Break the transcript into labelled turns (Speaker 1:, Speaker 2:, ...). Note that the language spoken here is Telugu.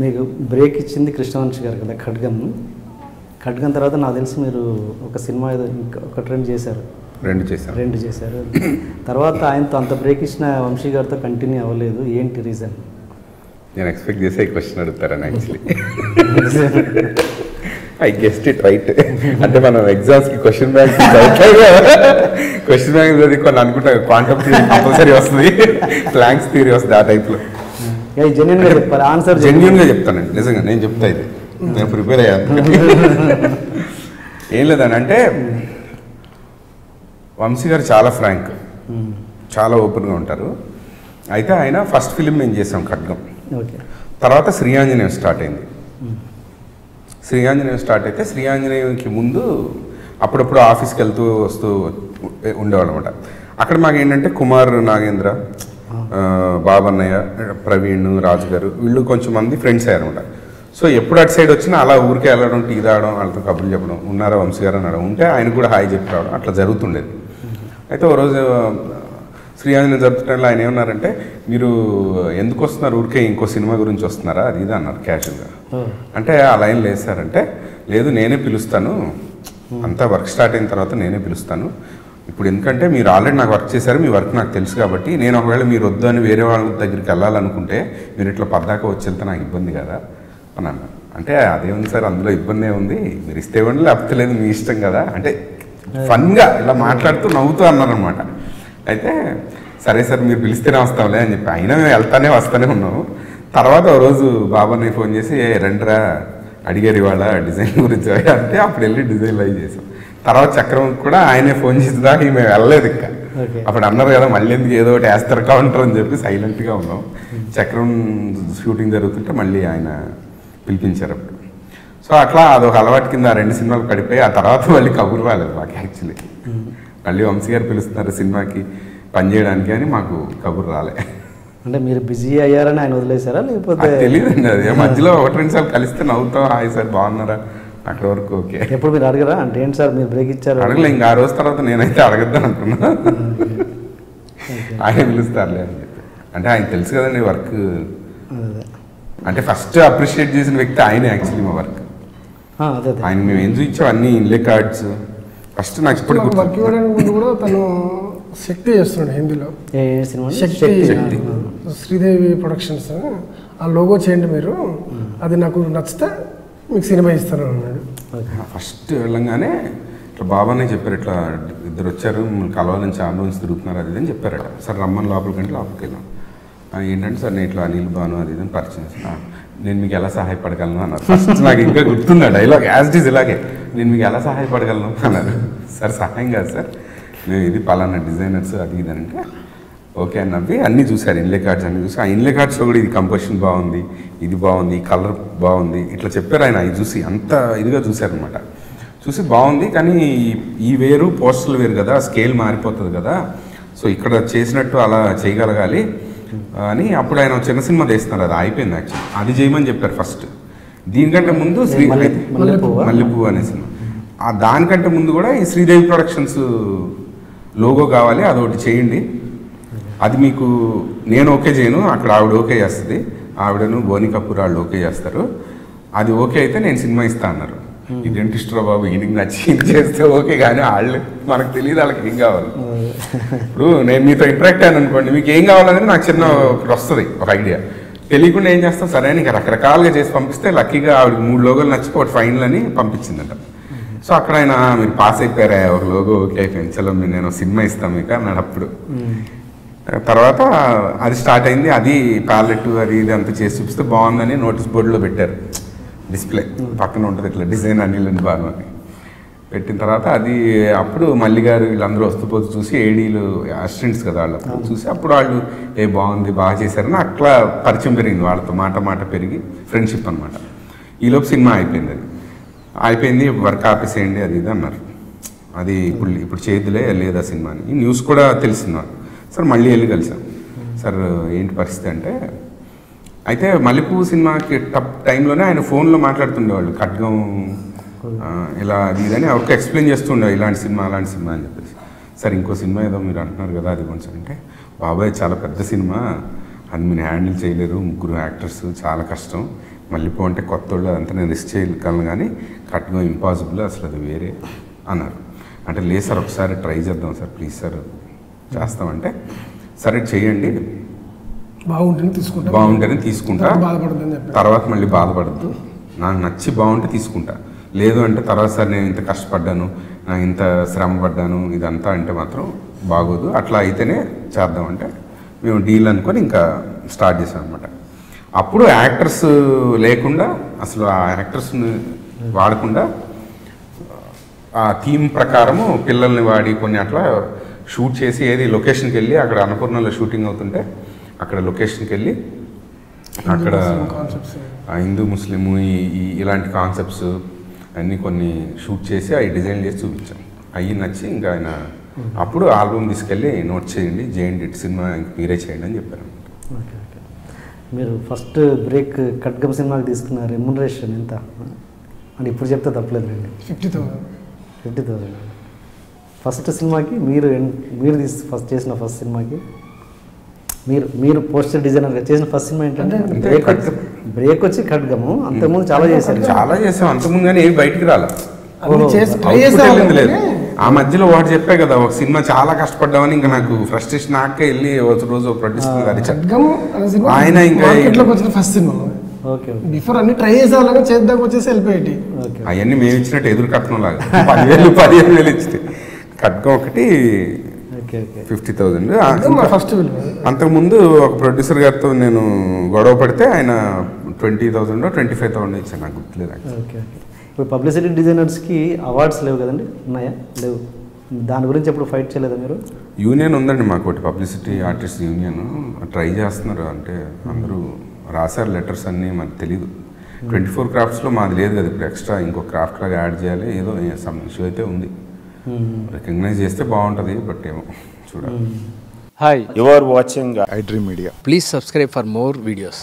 Speaker 1: మీకు బ్రేక్ ఇచ్చింది కృష్ణవంశీ గారు కదా, ఖడ్గం తర్వాత నాకు తెలిసి మీరు ఒక సినిమా ఒక రెండు చేశారు. తర్వాత ఆయనతో అంత బ్రేక్ ఇచ్చిన వంశీ గారితో కంటిన్యూ అవ్వలేదు, ఏంటి రీజన్?
Speaker 2: నేను ఎక్స్పెక్ట్ చేసే ఈ క్వశ్చన్ అడుగుతారని actually I guessed it right. అంటే మనం ఎగ్జామ్స్కి క్వశ్చన్ బ్యాంక్ చదివి కొన్ని అనుకుంటా క్వాంటమ్ థియరీ కంపల్సరీ వస్తుంది, ప్లాంక్స్ థియరీ వస్తుంది, ఆ టైప్లో.
Speaker 1: జెన్యున్గా చెప్పాలి, ఆన్సర్
Speaker 2: జెన్యున్గా చెప్తానండి, నిజంగా నేను చెప్తా. ఇది నేను ప్రిపేర్ అయ్యాను. ఏం లేదని అంటే వంశీ గారు చాలా ఫ్రాంక్, చాలా ఓపెన్గా ఉంటారు. అయితే ఆయన ఫస్ట్ ఫిలిం మేము చేసాం ఖడ్గం, తర్వాత శ్రీయాంజనేయం స్టార్ట్ అయింది. శ్రీయాంజనేయం స్టార్ట్ అయితే శ్రీయాంజనేయంకి ముందు అప్పుడప్పుడు ఆఫీస్కి వెళ్తూ వస్తూ ఉండేవాళ్ళు అనమాట. అక్కడ మాకు ఏంటంటే కుమార్ నాగేంద్ర, బాబన్నయ్య, ప్రవీణ్, రాజు గారు వీళ్ళు కొంచెం మంది ఫ్రెండ్స్ అయ్యారనమాట. సో ఎప్పుడు అటు సైడ్ వచ్చినా అలా ఊరికే వెళ్ళడం, టీ తాగడం, వాళ్ళతో కబుర్లు చెప్పడం, ఉన్నారా వంశీ గారు అని ఉంటే ఆయన కూడా హాయ్ చెప్పి రావడం అట్లా జరుగుతుండేది. అయితే ఓ రోజు శ్రీయాంజనేయం జరుపుతున్న ఆయన ఏమన్నారంటే, మీరు ఎందుకు వస్తున్నారు, ఊరికే ఇంకో సినిమా గురించి వస్తున్నారా అది ఇది అన్నారు క్యాజువల్గా. అంటే ఆ లైన్ లేదు సార్ అంటే, లేదు నేనే పిలుస్తాను, అంతా వర్క్ స్టార్ట్ అయిన తర్వాత నేనే పిలుస్తాను. ఇప్పుడు ఎందుకంటే మీరు ఆల్రెడీ నాకు వర్క్ చేశారు, మీ వర్క్ నాకు తెలుసు కాబట్టి నేను ఒకవేళ మీరు వద్దు అని వేరే వాళ్ళ దగ్గరికి వెళ్ళాలనుకుంటే మీరు ఇట్లా పద్దాక వచ్చి వెళ్తే నాకు ఇబ్బంది కదా అని అన్నారు. అంటే అదేముంది సార్, అందులో ఇబ్బంది ఉంది, మీరు ఇస్తే ఇవ్వండి లేకపోతే లేదు, మీ ఇష్టం కదా అంటే ఫన్గా ఇలా మాట్లాడుతూ నవ్వుతూ అన్నారనమాట. అయితే సరే సార్ మీరు పిలిస్తేనే వస్తాంలే అని చెప్పి అయినా మేము వస్తూనే ఉన్నాము. తర్వాత ఓ రోజు బాబాని ఫోన్ చేసి రండిరా అడిగారు ఇవాళ డిజైన్ గురించి అంటే అప్పుడు వెళ్ళి డిజైన్ లైవ్ చేసాం. తర్వాత చక్రం కూడా ఆయనే ఫోన్ చేసేదాకా మేము వెళ్ళలేదు ఇంకా. అప్పుడు అన్నారు కదా మళ్ళీ ఎందుకు ఏదో ఒకటి వేస్తారు కౌంటర్ అని చెప్పి సైలెంట్గా ఉన్నాం. చక్రం షూటింగ్ జరుగుతుంటే మళ్ళీ ఆయన పిలిపించారు అప్పుడు. సో అట్లా అదొక అలవాటు కింద 2 సినిమాలు పడిపోయి ఆ తర్వాత మళ్ళీ కబురు రాలేదు మాకు. యాక్చువల్లీ మళ్ళీ వంశీ గారు పిలుస్తున్నారు సినిమాకి పనిచేయడానికి అని మాకు కబురు రాలే.
Speaker 1: అంటే మీరు బిజీ అయ్యారని ఆయన వదిలేసారా లేకపోతే
Speaker 2: తెలియదండి. అది మధ్యలో 1-2 సార్లు కలిస్తే నవ్వుతాం, హాయ్ సార్ బాగున్నారా, అక్కడ వరకు ఓకే.
Speaker 1: ఎప్పుడు మీరు అడగరా అంటే ఏంటి సార్ మీరు బ్రేక్ ఇచ్చారు?
Speaker 2: అడగలే, ఇంకా ఆ రోజు తర్వాత నేనైతే అడగద్దాను అనుకున్నా. ఆయన పిలుస్తారులే అని చెప్పి. అంటే ఆయన తెలుసు కదండి వర్క్, అంటే ఫస్ట్ అప్రిషియేట్ చేసిన వ్యక్తి ఆయనే యాక్చువల్లీ మా వర్క్. ఆయన మేము ఏం చూపించాం అన్ని ఇన్లే కార్డ్స్. ఫస్ట్ నాకు ఇప్పుడు
Speaker 3: వర్క్ ఇవ్వడానికి ముందు కూడా తను శక్తి చేస్తున్నాడు హిందీలో, శక్తి శ్రీదేవి ప్రొడక్షన్స్. ఆ లోగో చేయండి మీరు, అది నాకు నచ్చితే మీకు సినిమా ఇస్తాను అన్నాడు.
Speaker 2: ఫస్ట్ వెళ్ళంగానే ఇట్లా బాబానే చెప్పారు, ఇట్లా 2 వచ్చారు కలవాలని చాలా నుంచి తిరుగుతున్నారు అది అని చెప్పారట. సార్ రమ్మని లోపలికి వెళ్ళాం. ఏంటంటే సార్ నేను ఇట్లా అనిల్ బాను అది ఇది అని పరిచయం చేస్తాను, నేను మీకు ఎలా సహాయపడగలను అన్నారు. ఫస్ట్ నాకు ఇంకా గుర్తుంది ఆ డైలాగ్ యాజ్ ఇట్ ఈజ్ ఇలాగే, నేను మీకు ఎలా సహాయపడగలను అన్నారు. సార్ సహాయం కాదు సార్, మేము ఇది పలానా డిజైనర్స్ అది ఇది అంటే ఓకే అని నవ్వి అన్నీ చూశారు, ఇన్లే కార్డ్స్ అన్నీ చూసి. ఆ ఇన్లే కార్డ్స్లో కూడా ఇది కంపోజిషన్ బాగుంది, ఇది బాగుంది, ఈ కలర్ బాగుంది ఇట్లా చెప్పారు ఆయన. ఇది చూసి అంత ఇదిగా చూశారనమాట. చూసి బాగుంది కానీ ఈ వేరు పోస్టర్లు వేరు కదా, స్కేల్ మారిపోతుంది కదా, సో ఇక్కడ చేసినట్టు అలా చేయగలగాలి అని అప్పుడు ఆయన చిన్న సినిమా తీస్తున్నారు, అది అయిపోయింది యాక్చువల్లీ. అది చేయమని చెప్పారు ఫస్ట్. దీనికంటే ముందు మల్లెపువ్వు అనే సినిమా, దానికంటే ముందు కూడా ఈ శ్రీదేవి ప్రొడక్షన్స్ లోగో కావాలి, అదొకటి చేయండి, అది మీకు నేను ఓకే చేయను, అక్కడ ఆవిడ ఓకే చేస్తుంది, ఆవిడను బోని కపూర్ వాళ్ళు ఓకే చేస్తారు, అది ఓకే అయితే నేను సినిమా ఇస్తా అన్నారు. ఇదేంటి ఇష్టరా బాబు, ఈయనకి నచ్చి చేస్తే ఓకే, కానీ వాళ్ళు మనకు తెలియదు వాళ్ళకి ఏం కావాలి. ఇప్పుడు నేను మీతో ఇంటరాక్ట్ అయ్యాను అనుకోండి, మీకు ఏం కావాలనేది నాకు చిన్న ఒకటి వస్తుంది, ఒక ఐడియా. తెలియకుండా ఏం చేస్తాం, సరే ఇంకా రకరకాలుగా చేసి పంపిస్తే లక్కీగా ఆవిడకి 3 లోగోలు నచ్చి ఒకటి ఫైనల్ అని పంపించిందట. సో అక్కడ ఆయన మీరు పాస్ అయిపోయారా, ఒక లోగో ఓకే అయిపోయింది, చలో నేను సినిమా ఇస్తాను మీకు అన్నాడు అప్పుడు. తర్వాత అది స్టార్ట్ అయింది, అది ప్యాలెట్ అది ఇది అంతా చేసి చూపిస్తే బాగుందని నోటీస్ బోర్డులో పెట్టారు, డిస్ప్లే పక్కన ఉంటుంది ఇట్లా డిజైన్ అనిల్ అని బాగా అని పెట్టిన తర్వాత అది అప్పుడు మల్లి గారు వీళ్ళందరూ వస్తూ చూసి ఏడీలు అసిస్టెంట్స్ కదా వాళ్ళు చూసి అప్పుడు వాళ్ళు బాగుంది బాగా చేశారని అట్లా పరిచయం పెరిగింది, వాళ్ళతో మాట పెరిగి ఫ్రెండ్షిప్ అనమాట. ఈలోపు సినిమా అయిపోయింది, అది అయిపోయింది, వర్క్ ఆపేసేయండి అది ఇది అన్నారు. అది ఇప్పుడు చేతులే లేదా సినిమా అని న్యూస్ కూడా తెలిసింది. సార్ మళ్ళీ వెళ్ళి కలిసాం, సార్ ఏంటి పరిస్థితి అంటే, అయితే మల్లెపువ్వు సినిమాకి టైంలోనే ఆయన ఫోన్లో మాట్లాడుతుండేవాళ్ళు, ఖడ్గం ఇలా ఇదని ఎవరికి ఎక్స్ప్లెయిన్ చేస్తుండే ఇలాంటి సినిమా అలాంటి సినిమా అని చెప్పేసి. సార్ ఇంకో సినిమా ఏదో మీరు అంటున్నారు కదా అది కొంచెం అంటే, బాబాయ్ చాలా పెద్ద సినిమా, అది మీరు హ్యాండిల్ చేయలేరు, 3 యాక్టర్స్ చాలా కష్టం, మళ్ళీ అంటే కొత్త వాళ్ళు అదంతా నేను రిస్క్ చేయగలను కానీ ఖడ్గం ఇంపాసిబుల్, అసలు అది వేరే అన్నారు. అంటే లేదు సార్ ఒకసారి ట్రై చేద్దాం సార్ ప్లీజ్ సార్ చేస్తామంటే, సరే చేయండి బాగుంటేనే తీసుకుంటా, తర్వాత మళ్ళీ బాధపడద్దు, నాకు నచ్చి బాగుంటే తీసుకుంటా, లేదు అంటే తర్వాత సార్ నేను ఇంత కష్టపడ్డాను, నాకు ఇంత శ్రమ పడ్డాను ఇదంతా అంటే మాత్రం బాగోదు, అట్లా అయితేనే చేద్దామంటే మేము డీల్ అనుకొని ఇంకా స్టార్ట్ చేసాం అనమాట. అప్పుడు యాక్టర్స్ లేకుండా, అసలు ఆ యాక్టర్స్ని వాడకుండా ఆ థీమ్ ప్రకారము పిల్లల్ని వాడి కొన్ని అట్లా షూట్ చేసి, ఏది లొకేషన్కి వెళ్ళి అక్కడ అన్నపూర్ణలో షూటింగ్ అవుతుంటే అక్కడ లొకేషన్కి వెళ్ళి అక్కడ హిందూ ముస్లిము ఇలాంటి కాన్సెప్ట్స్ అన్నీ కొన్ని షూట్ చేసి అవి డిజైన్ చేసి చూపించాం. అవి నచ్చి ఇంకా ఆయన అప్పుడు ఆల్బమ్ తీసుకెళ్ళి నోట్ చేయండి, జేఎండి సినిమా మీరే చేయండి అని చెప్పారు.
Speaker 1: Okay okay. మీరు ఫస్ట్ బ్రేక్ ఖడ్గం సినిమాకి తీసుకున్న రెమ్యునరేషన్ ఎంత అంటే ఇప్పుడు చెప్తే తప్పలేదు అండి? 50,000. ఫస్ట్ సినిమాకి మీరు ఫస్ట్ చేసిన ఫస్ట్ సినిమాకి మీరు పోస్టర్ డిజైనర్గా చేసిన ఫస్ట్ సినిమా ఏంటంటే బ్రేక్ వచ్చి ఖడ్గము. అంతకుముందు చాలా
Speaker 2: చేసాం అంతకుముందు కానీ ఏమి బయటికి రాలేదు. ఆ మధ్యలో ఒకటి చెప్పే కదా, ఒక సినిమా చాలా కష్టపడ్డామని ఇంకా నాకు ఫ్రస్ట్రేషన్ నాకే వెళ్ళి ఒక రోజు ప్రొడ్యూసర్ ఆయన ఇంకా
Speaker 3: ఫస్ట్ సినిమా బిఫోర్ అన్ని ట్రై చేసేలాగా చేద్దాం వచ్చేసి వెళ్ళిపోయేటి.
Speaker 2: అవన్నీ మేము ఇచ్చినట్టు ఎదురు కట్నం లాగా 10,000 ఇస్తే ఖడ్గం ఒకటి 50,000.
Speaker 3: ఫస్ట్
Speaker 2: అంతకుముందు ఒక ప్రొడ్యూసర్ గారితో నేను గొడవ పడితే ఆయన 20,000 25,000 ఇచ్చాను, నాకు గుర్తులేదు.
Speaker 1: Okay okay. ఇప్పుడు పబ్లిసిటీ డిజైనర్స్కి అవార్డ్స్ లేవు కదండి? ఉన్నాయా? లేవు. దాని గురించి ఎప్పుడు ఫైట్ చేయలేదా మీరు?
Speaker 2: యూనియన్ ఉందండి మాకు ఒకటి, పబ్లిసిటీ ఆర్టిస్ట్ యూనియన్. ట్రై చేస్తున్నారు, అంటే అందరూ రాశారు లెటర్స్ అన్నీ, మనకు తెలీదు. 24 క్రాఫ్ట్స్లో మాది లేదు కదా, ఇప్పుడు ఎక్స్ట్రా ఇంకో క్రాఫ్ట్ లాగా యాడ్ చేయాలి, ఏదో సమ్ ఇష్యూ అయితే ఉంది. రికగ్నైజ్ చేస్తే బాగుంటుంది, బట్ ఏమో చూడాలి.
Speaker 4: Hi, you are watching iDream Media. Please subscribe for more videos.